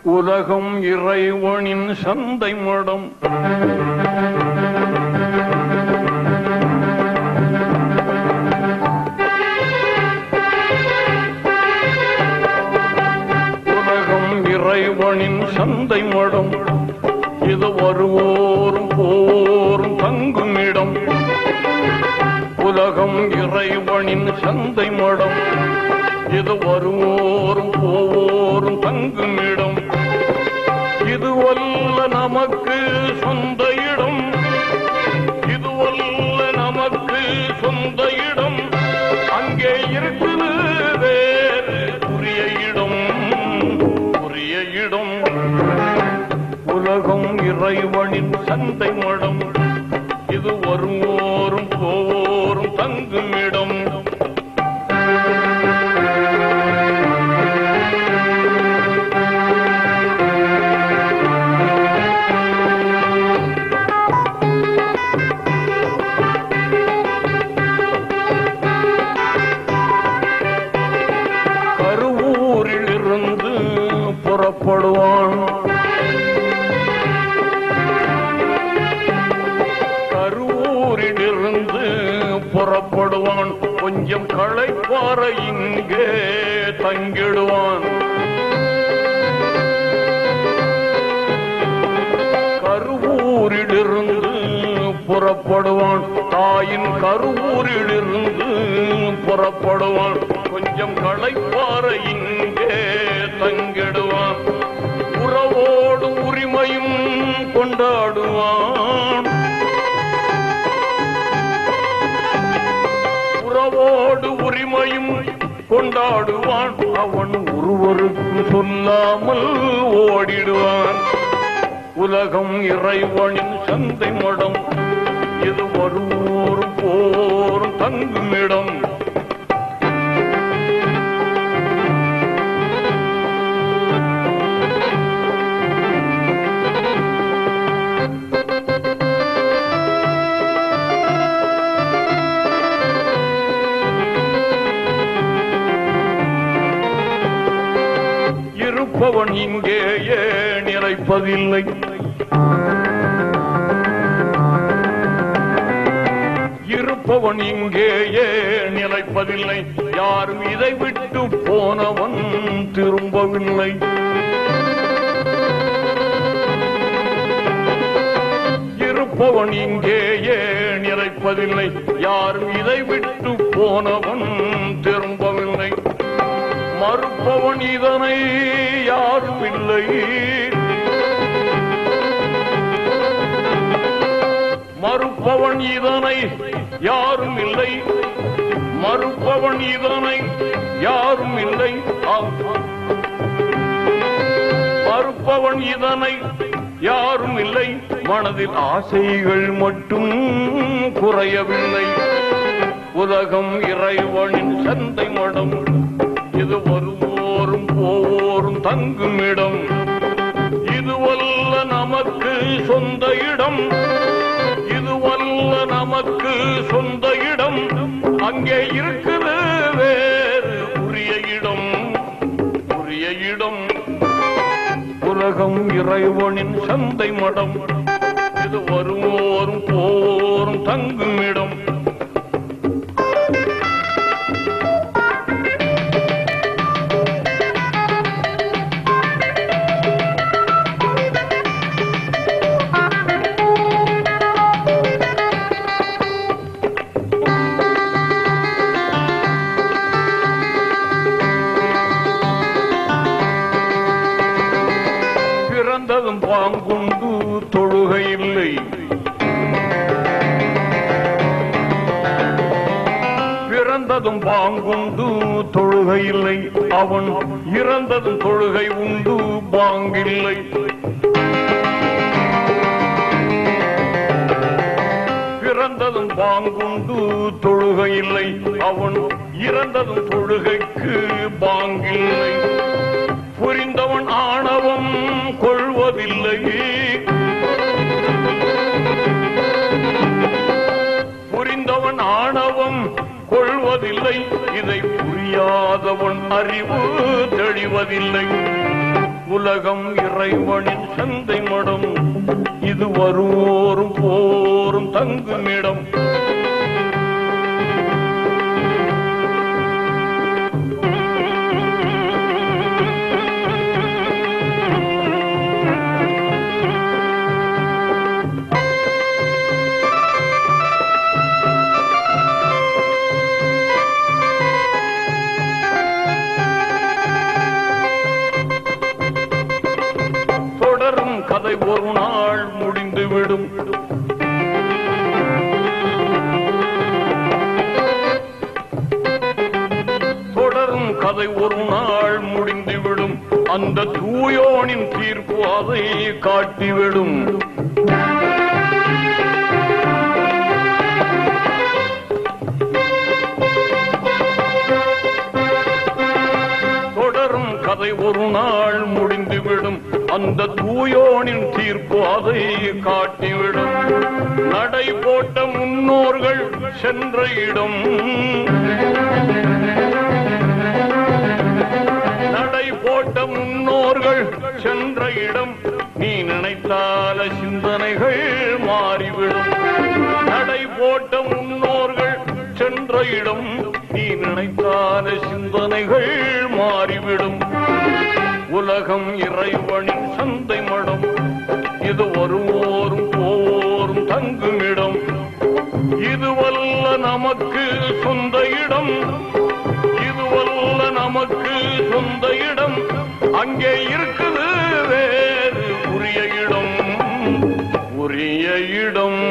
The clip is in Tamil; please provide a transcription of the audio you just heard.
உலகம் இறைவனின் சந்தை மடம். உலகம் இறைவனின் சந்தை மடம். இது வருவோரும் போரும் தங்கும் இடம். உலகம் இறைவனின் சந்தை மடம். இது வருவோரும் போவோரும் தங்கும் இடம். இதுவல்ல நமக்கு சொந்த இடம். இதுவல்ல நமக்கு சொந்த இடம். அங்கே இருக்குது வேறு உரிய இடம். உரிய இடம். உலகம் இறைவனின் சந்தை மடம். இது வருவோரும் போவோரும் தங்கும் இடம். கருவூரிலிருந்து புறப்படுவான். கருவூரிலிருந்து புறப்படுவான். கொஞ்சம் களைப்பார இங்கே தங்கிடுவான். கருவூரிலிருந்து புறப்படுவான். தாயின் கருவூரிலிருந்து புறப்படுவான். கொஞ்சம் களைப்பார இங்கே தங்கிடுவான். உறவோடு உரிமையும் கொண்டாடுவான். உறவோடு உரிமையும் கொண்டாடுவான். அவன் ஒருவருக்கு சொல்லாமல் ஓடிடுவான். உலகம் இறைவனின் சந்தை மடம். இது வருவோரும் போரும் தங்கும் இடம். இருப்பவன் இங்கேயே நிலைப்பதில்லை. இருப்பவன் இங்கேயே நிலைப்பதில்லை. யாரும் இதை விட்டு போனவன் திரும்பவில்லை. இருப்பவன் இங்கேயே நிலைப்பதில்லை. யாரும் இதை விட்டு போனவன் திரும்பவில்லை. மறுப்பவன் இதனை யாரும் இல்லை. மறுப்பவன் இதனை யாரும் இல்லை. மறுப்பவன் இதனை யாரும் இல்லை. மறுப்பவன் இதனை யாரும் இல்லை. மனதில் ஆசைகள் மட்டும் குறையவில்லை. உலகம் இறைவனின் சந்தை மடம். இது வருவோரும் போவோரும் தங்கும் இடம். இதுவல்ல நமக்கு சொந்த இடம். இதுவல்ல நமக்கு சொந்த இடம். அங்கே இருக்குது வேறு உரிய இடம். உரிய இடம். உலகம் இறைவனின் சந்தை மடம். இது வருவோரும் போவோரும் தங்கும் இடம். பிறந்ததும் பாங்குண்டு தொழுகை இல்லை. பிறந்ததும் பாங்குண்டு தொழுகை இல்லை. அவன் இறந்ததும் தொழுகை உண்டு பாங்கில்லை. பிறந்ததும் பாங்குண்டு தொழுகை இல்லை. அவன் இறந்ததும் தொழுகைக்கு பாங்கில்லை. புரிந்தவன் ஆணவம் கொள்வதில்லை. புரிந்தவன் ஆணவம் கொள்வதில்லை. இதை புரியாதவன் அறிவு தெளிவதில்லை. உலகம் இறைவனின் சந்தை மடம், இது வருவோரும் போரும் தங்குமிடம். கதை ஒரு நாள் முடிந்துவிடும், தொடரும் கதை ஒரு நாள் முடிந்துவிடும். அந்த தூயோனின் தீர்ப்பு அதை காட்டிவிடும். தொடரும் கதை ஒரு நாள் முடிந்துவிடும். அந்த தூயோனின் தீர்ப்பு அதை காட்டிவிடும். நடை போட்ட முன்னோர்கள் சென்ற இடம், நடை போட்ட முன்னோர்கள் சென்ற இடம், நீ நினைத்தால சிந்தனைகள் மாறிவிடும். நடை போட்ட முன்னோர்கள் சென்ற இடம், நீ நினைத்தால சிந்தனைகள் மாறிவிடும். உலகம் இறைவனின் சந்தை மடம், இது வருவோரும் போரும் தங்குமிடம். இதுவல்ல நமக்கு சொந்த இடம், இதுவல்ல நமக்கு சொந்த இடம். அங்கே இருக்குது வேறு உரிய இடம், உரிய இடம்.